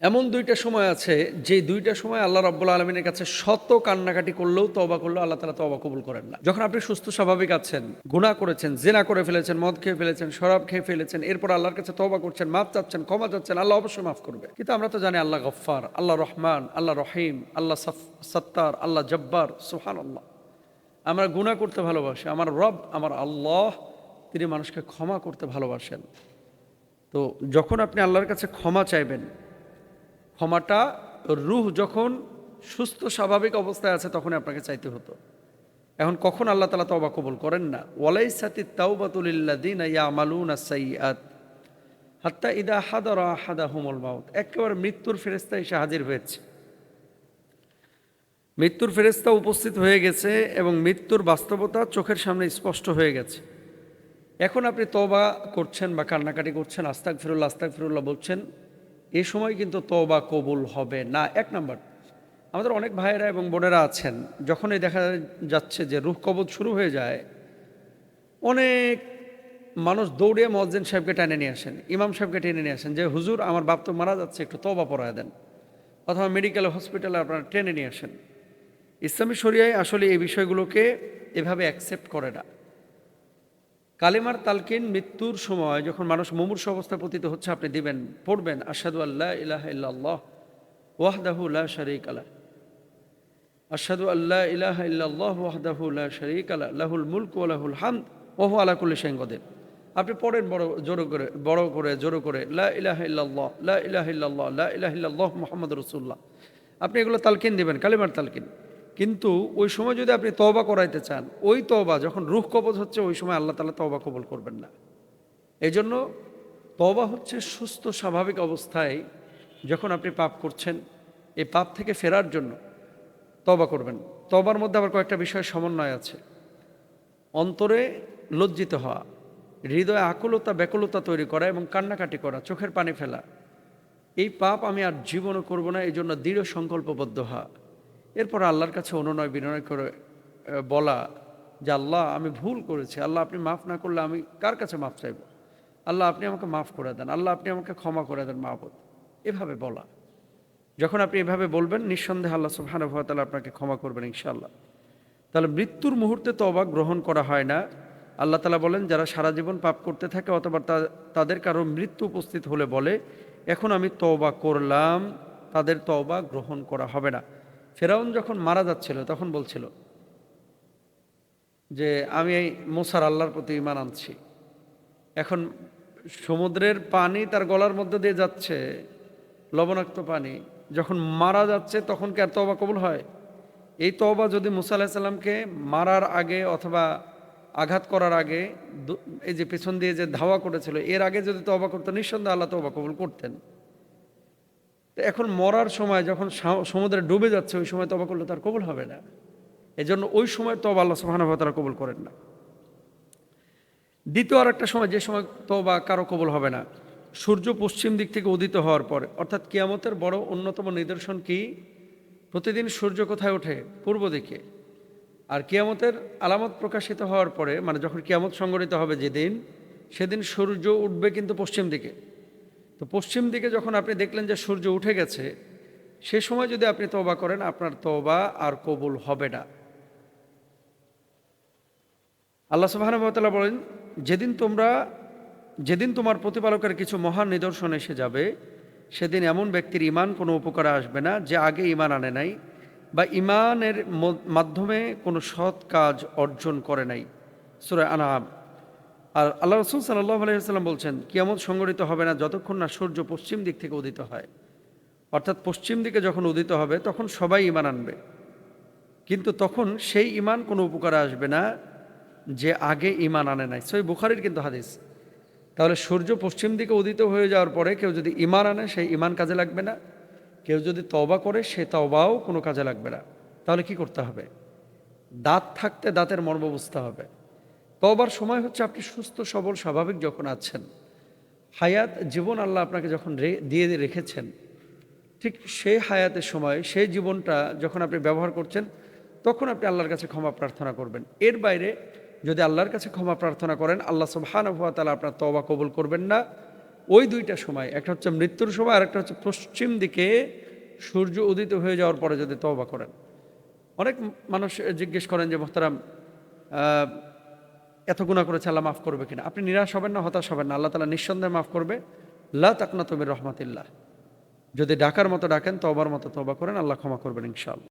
এমন ২ টা সময় আছে, যে ২ টা সময় আল্লাহ রাব্বুল আলামিনের কাছে শত কান্নাকাটি করলেও তওবা করলেও আল্লাহ তাআলা তওবা কবুল করেন না। যখন আপনি সুস্থ স্বাভাবিক আছেন, গুনাহ করেছেন, জিনা করে ফেলেছেন, মদ খেয়ে ফেলেছেন, শরাব খেয়ে ফেলেছেন, এরপর আল্লাহর কাছে তওবা করছেন, মাফ চাচ্ছেন, ক্ষমা চাচ্ছেন, আল্লাহ অবশ্যই মাফ করবে। কিন্তু আমরা তো জানি আল্লাহ গফফার, আল্লাহ রহমান, আল্লাহ রহিম, আল্লাহ সত্তার, আল্লাহ জব্বার, সুবহানাল্লাহ। আমরা গুনাহ করতে ভালোবাসি। আমার রব, আমার আল্লাহ, তিনি মানুষকে ক্ষমা করতে ভালোবাসেন। তো যখন আপনি আল্লাহর কাছে ক্ষমা চাইবেন, ক্ষমাটা রূহ যখন সুস্থ স্বাভাবিক অবস্থায় আছে তখনই আপনাকে চাইতে হতো। এখন কখন আল্লাহ তাআলা তওবা কবুল করেন না? ওয়ালাইসাতিত তাওবাতু লিল্লাযিনা ইয়ামালুনা সাইয়্যাত হাত্তা ইদা হাদারা আহাদাহুমুল মাউত। একেবারে মৃত্যুর ফেরেশতা এসে হাজির হয়েছে। মৃত্যুর ফেরেশতা উপস্থিত হয়ে গেছে এবং মৃত্যুর বাস্তবতা চোখের সামনে স্পষ্ট হয়ে গেছে। এখন আপনি তওবা করছেন বা কান্নাকাটি করছেন, আস্তাগফিরুল্লাহ আস্তাগফিরুল্লাহ বলছেন, এই সময় কিন্তু তওবা কবুল হবে না। ১ নাম্বার, আমাদের অনেক ভাইয়েরা এবং বোনেরা আছেন, যখনই দেখা যাচ্ছে যে রূহ কবজ শুরু হয়ে যায়, অনেক মানুষ দৌড়ে মুয়াজ্জিন সাহেবকে টেনে নিয়ে আসেন, ইমাম সাহেবকে টেনে নিয়ে আসেন যে, হুজুর আমার বাপ তো মারা যাচ্ছে, একটু তওবা পড়ায় দেন। অথবা মেডিকেলে হসপিটালে আপনারা টেনে নিয়ে আসেন। ইসলামী শরিয়ায় আসলে এই বিষয়গুলোকে এভাবে অ্যাকসেপ্ট করে না। কালিমার তালকিন মৃত্যুর সময় যখন মানুষ মুমূর্ষু অবস্থায় পতিত হচ্ছে, আপনি দিবেন, পড়বেন, আশহাদু আল্লা ইলাহা ইল্লাল্লাহ ওয়াহদাহু লা শারীকা লাহ, আশহাদু আল্লা ইলাহা ইল্লাল্লাহ ওয়াহদাহু লা শারীকা লাহ, লাহুল মুলকু ওয়া লাহুল হামদ ওয়া হুয়া আলা কুল্লি শাইইন কাদির। আপনি পড়েন জোরে করে লা ইলাহা ইল্লাল্লাহ, লা ইলাহা ইল্লাল্লাহ, লা ইলাহা ইল্লাল্লাহ মুহাম্মাদুর রাসূলুল্লাহ। আপনি এগুলো তালকিন দিবেন, কালিমার তালকিন। কিন্তু ওই সময় যদি আপনি তওবা করাইতে চান, ওই তওবা যখন রূহ কবজ হচ্ছে, ওই সময় আল্লাহ তাআলা তওবা কবুল করবেন না। এজন্য তওবা হচ্ছে সুস্থ স্বাভাবিক অবস্থায় যখন আপনি পাপ করছেন, এই পাপ থেকে ফেরার জন্য তওবা করবেন। তওবার মধ্যে আবার কয়েকটা বিষয়ের সমন্বয় আছে। অন্তরে লজ্জিত হওয়া, হৃদয়ে আকুলতা ব্যাকুলতা তৈরি করা এবং কান্নাকাটি করা, চোখের পানি ফেলা, এই পাপ আমি আর জীবনও করব না, এই জন্য দৃঢ় সংকল্পবদ্ধ হওয়া। এরপর আল্লাহর কাছে অনুনয় বিনয় করে বলা যে, আল্লাহ আমি ভুল করেছি, আল্লাহ আপনি মাফ না করলে আমি কার কাছে মাফ চাইব? আল্লাহ আপনি আমাকে মাফ করে দেন, আল্লাহ আপনি আমাকে ক্ষমা করে দেন মাবুদ। এভাবে বলা, যখন আপনি এভাবে বলবেন, নিঃসন্দেহে আল্লাহ সুবহানাহু ওয়া তাআলা আপনাকে ক্ষমা করবেন ইনশাআল্লাহ। তাহলে মৃত্যুর মুহূর্তে তওবা গ্রহণ করা হয় না। আল্লাহ তাআলা বলেন, যারা সারা জীবন পাপ করতে থাকে অথবা তাদের কারো মৃত্যু উপস্থিত হলে বলে, এখন আমি তওবা করলাম, তাদের তওবা গ্রহণ করা হবে না। ফেরাউন যখন মারা যাচ্ছিল তখন বলছিল যে, আমি এই মূসার আল্লাহর প্রতি ঈমান আনছি। এখন সমুদ্রের পানি তার গলার মধ্যে দিয়ে যাচ্ছে, লবণাক্ত পানি, যখন মারা যাচ্ছে তখন কি আর তওবা কবুল হয়? এই তওবা যদি মূসা আলাইহিস সালামকে মারার আগে অথবা আঘাত করার আগে এই যে পেছন দিয়ে যে ধাওয়া করেছিল, এর আগে যদি তওবা করতেন, নিঃসন্দেহে আল্লাহ তওবা কবুল করতেন। তো এখন মরার সময় যখন সমুদ্রে ডুবে যাচ্ছে, ওই সময় তওবা করলে তার কবুল হবে না। এজন্য ওই সময় তওবা আল্লাহ সুবহানাহু ওয়া তাআলা কবুল করেন না। দ্বিতীয় আরেকটা সময়, যে সময় তওবা কারো কবুল হবে না, সূর্য পশ্চিম দিক থেকে উদিত হওয়ার পরে। অর্থাৎ কিয়ামতের বড় অন্যতম নিদর্শন কি? প্রতিদিন সূর্য কোথায় ওঠে? পূর্ব দিকে। আর কিয়ামতের আলামত প্রকাশিত হওয়ার পরে, মানে যখন কিয়ামত সংঘটিত হবে যেদিন, সেদিন সূর্য উঠবে কিন্তু পশ্চিম দিকে। তো পশ্চিম দিকে যখন আপনি দেখলেন যে সূর্য উঠে গেছে, সে সময় যদি আপনি তওবা করেন, আপনার তওবা আর কবুল হবে না। আল্লাহ সুবহানাহু ওয়া তাআলা বলেন, যেদিন তোমার প্রতিপালকের কিছু মহান নিদর্শন এসে যাবে, সেদিন এমন ব্যক্তির ঈমান কোনো উপকারে আসবে না যে আগে ঈমান আনে নাই বা ঈমানের মাধ্যমে কোনো সৎ কাজ অর্জন করে নাই। সূরা আনআম। আর আল্লাহ রাসূল সাল্লাল্লাহু আলাইহি ওয়াসাল্লাম বলছেন, কিয়ামত সংঘটিত হবে না যতক্ষণ না সূর্য পশ্চিম দিক থেকে উদিত হয়। অর্থাৎ পশ্চিম দিকে যখন উদিত হবে তখন সবাই ঈমান আনবে, কিন্তু তখন সেই ঈমান কোনো উপকারে আসবে না যে আগে ঈমান আনে নাই। সহিহ বুখারীর কিন্তু হাদিস। তাহলে সূর্য পশ্চিম দিকে উদিত হয়ে যাওয়ার পরে কেউ যদি ঈমান আনে, সেই ঈমান কাজে লাগবে না। কেউ যদি তওবা করে, সে তওবাও কোনো কাজে লাগবে না। তাহলে কি করতে হবে? দাঁত থাকতে দাঁতের মর্ম বুঝতে হবে। তওবার সময় হচ্ছে আপনি সুস্থ সবল স্বাভাবিক যখন আছেন, হায়াত জীবন আল্লাহ আপনাকে যখন দিয়ে রেখেছেন, ঠিক সেই হায়াতের সময় সেই জীবনটা যখন আপনি ব্যবহার করছেন, তখন আপনি আল্লাহর কাছে ক্ষমা প্রার্থনা করবেন। এর বাইরে যদি আল্লাহর কাছে ক্ষমা প্রার্থনা করেন, আল্লাহ সুবহানাহু ওয়া তাআলা আপনার তওবা কবুল করবেন না। ওই দুইটা সময়, একটা হচ্ছে মৃত্যুর সময় আর একটা হচ্ছে পশ্চিম দিকে সূর্য উদিত হয়ে যাওয়ার পরে যদি তওবা করেন। অনেক মানুষ জিজ্ঞেস করেন যে মোহতারাম, এত গুনাহ করেছে, আল্লাহ মাফ করবে কিনা? আপনি নিরাশ হবেন না, হতাশ হবেন না, আল্লাহ তাআলা নিঃসন্দেহে মাফ করবে। লা তাকনাতু মির রাহমাতিল্লাহ। যদি ডাকার মতো ডাকেন, তওবার মতো তওবা করেন, আল্লাহ ক্ষমা করবেন ইনশাআল্লাহ।